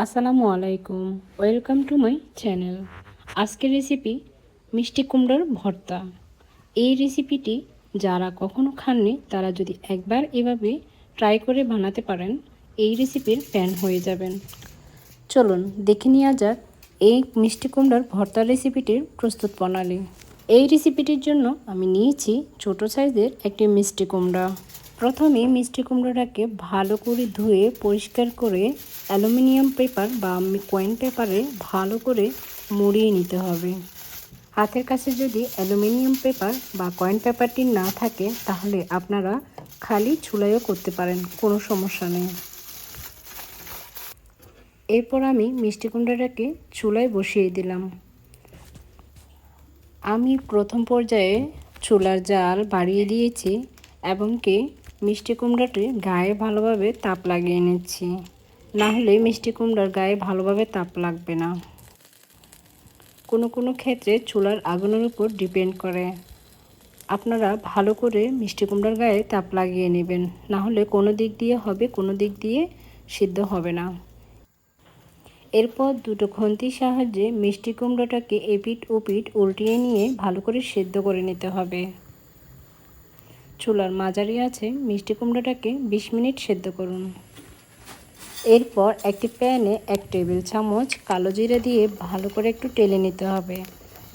আসসালামু আলাইকুম, welcome to my channel. আজকের রেসিপি মিষ্টি কুমড়োর ভর্তা। এই রেসিপিটি যারা কখনো খাননি তারা যদি একবার এভাবে ট্রাই করে বানাতে পারেন, এই রেসিপির ফ্যান হয়ে যাবেন। চলুন দেখে নেওয়া যাক এই মিষ্টি কুমড়োর ভর্তা রেসিপিটির প্রস্তুত প্রণালী। এই রেসিপিটির জন্য আমি নিয়েছি ছোট সাইজের একটি মিষ্টি কুমড়া। প্রথমে মিষ্টি কুমড়োটাকে ভালো করে ধুয়ে পরিষ্কার করে অ্যালুমিনিয়াম পেপার বা কয়েন পেপারে ভালো করে মুড়িয়ে নিতে হবে। হাতের কাছে যদি অ্যালুমিনিয়াম পেপার বা কয়েন পেপারটি না থাকে তাহলে আপনারা খালি চুলাইও করতে পারেন, কোনো সমস্যা নেই। এরপর আমি মিষ্টি কুমড়াটাকে চুলায় বসিয়ে দিলাম। আমি প্রথম পর্যায়ে চুলার জাল বাড়িয়ে দিয়েছি এবং কি মিষ্টি কুমড়াটি গায়ে ভালোভাবে তাপ লাগিয়ে নিচ্ছি, না হলে মিষ্টি কুমড়ার গায়ে ভালোভাবে তাপ লাগবে না। কোনো কোনো ক্ষেত্রে চুলার আগুনের উপর ডিপেন্ড করে। আপনারা ভালো করে মিষ্টি কুমড়ার গায়ে তাপ লাগিয়ে নেবেন, না হলে কোনো দিক দিয়ে হবে, কোনো দিক দিয়ে সিদ্ধ হবে না। এরপর দুটো খুন্তির সাহায্যে মিষ্টি কুমড়োটাকে এপিঠ ওপিঠ উল্টিয়ে নিয়ে ভালো করে সেদ্ধ করে নিতে হবে। চুলার মাঝারি আছে মিষ্টি কুমড়োটাকে 20 মিনিট সেদ্ধ করুন। এরপর একটি প্যানে 1 টেবিল চামচ কালো জিরা দিয়ে ভালো করে একটু টেলে নিতে হবে,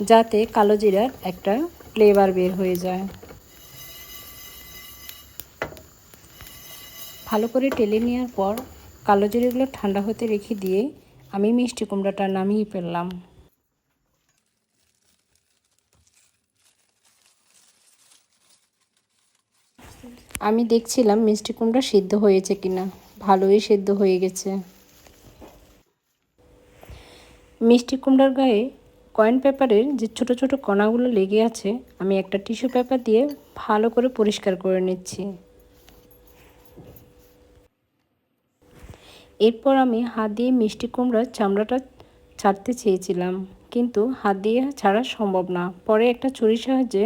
যাতে কালো জিরার একটা ফ্লেভার বের হয়ে যায়। ভালো করে টেলে নেওয়ার পর কালো জিরাগুলো ঠান্ডা হতে রেখে দিয়ে আমি মিষ্টি কুমড়াটা নামিয়ে ফেললাম। আমি দেখছিলাম মিষ্টি কুমড়া সিদ্ধ হয়েছে কিনা। ভালোই সিদ্ধ হয়ে গেছে। মিষ্টি কুমড়ার গায়ে কয়েন পেপারের যে ছোট ছোট কণাগুলো লেগে আছে, আমি একটা টিস্যু পেপার দিয়ে ভালো করে পরিষ্কার করে নিচ্ছি। এরপর আমি হাত দিয়ে মিষ্টি কুমড়ার চামড়াটা ছাড়তে চেয়েছিলাম, কিন্তু হাত দিয়ে ছাড়া সম্ভব না। পরে একটা ছুরির সাহায্যে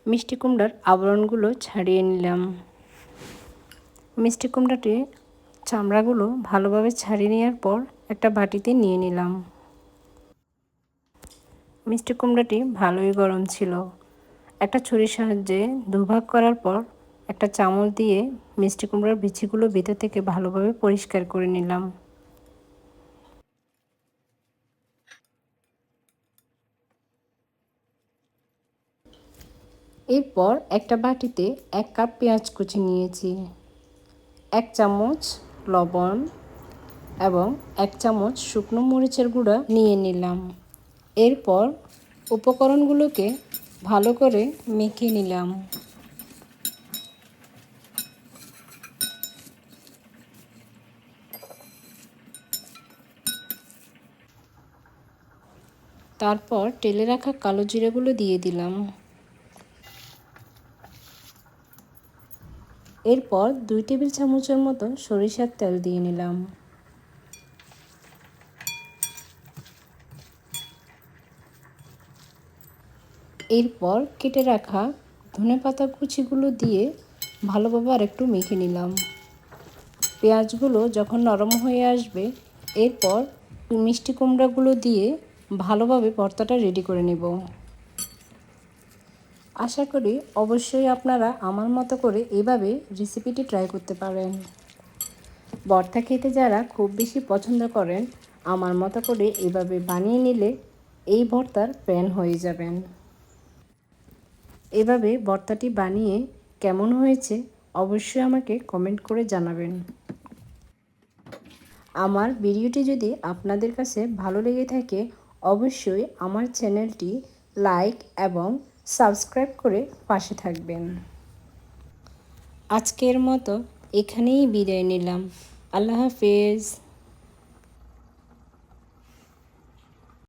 মিষ্টি কুমড়ার আবরণগুলো ছাড়িয়ে নিলাম। মিষ্টি কুমড়াটি চামড়াগুলো ভালোভাবে ছাড়িয়ে নেওয়ার পর একটা বাটিতে নিয়ে নিলাম। মিষ্টি কুমড়াটি ভালোই গরম ছিল। একটা ছুরির সাহায্যে দুভাগ করার পর একটা চামচ দিয়ে মিষ্টি কুমড়ার বিচিগুলো ভিতর থেকে ভালোভাবে পরিষ্কার করে নিলাম। এরপর একটা বাটিতে 1 কাপ পেঁয়াজ কুচি নিয়েছি, 1 চামচ লবণ এবং 1 চামচ শুকনো মরিচের গুঁড়া নিয়ে নিলাম। এরপর উপকরণগুলোকে ভালো করে মেখে নিলাম। তারপর টেলে রাখা কালো জিরাগুলো দিয়ে দিলাম। এরপর 2 টেবিল চামচের মতো সরিষার তেল দিয়ে নিলাম। এরপর কেটে রাখা ধনেপাতা কুচিগুলো দিয়ে ভালোভাবে আরেকটু মেখে নিলাম। পেঁয়াজগুলো যখন নরম হয়ে আসবে, এরপর মিষ্টি কুমড়াগুলো দিয়ে ভালোভাবে ভর্তাটা রেডি করে নেব। আশা করি অবশ্যই আপনারা আমার মতো করে এভাবে রেসিপিটি ট্রাই করতে পারেন। ভর্তা খেতে যারা খুব বেশি পছন্দ করেন, আমার মতো করে এভাবে বানিয়ে নিলে এই ভর্তার ফ্যান হয়ে যাবেন। এভাবে ভর্তাটি বানিয়ে কেমন হয়েছে অবশ্যই আমাকে কমেন্ট করে জানাবেন। আমার ভিডিওটি যদি আপনাদের কাছে ভালো লেগে থাকে অবশ্যই আমার চ্যানেলটি লাইক এবং সাবস্ক্রাইব করে পাশে থাকবেন। আজকের মতো এখানেই বিদায় নিলাম। আল্লাহ হাফেজ।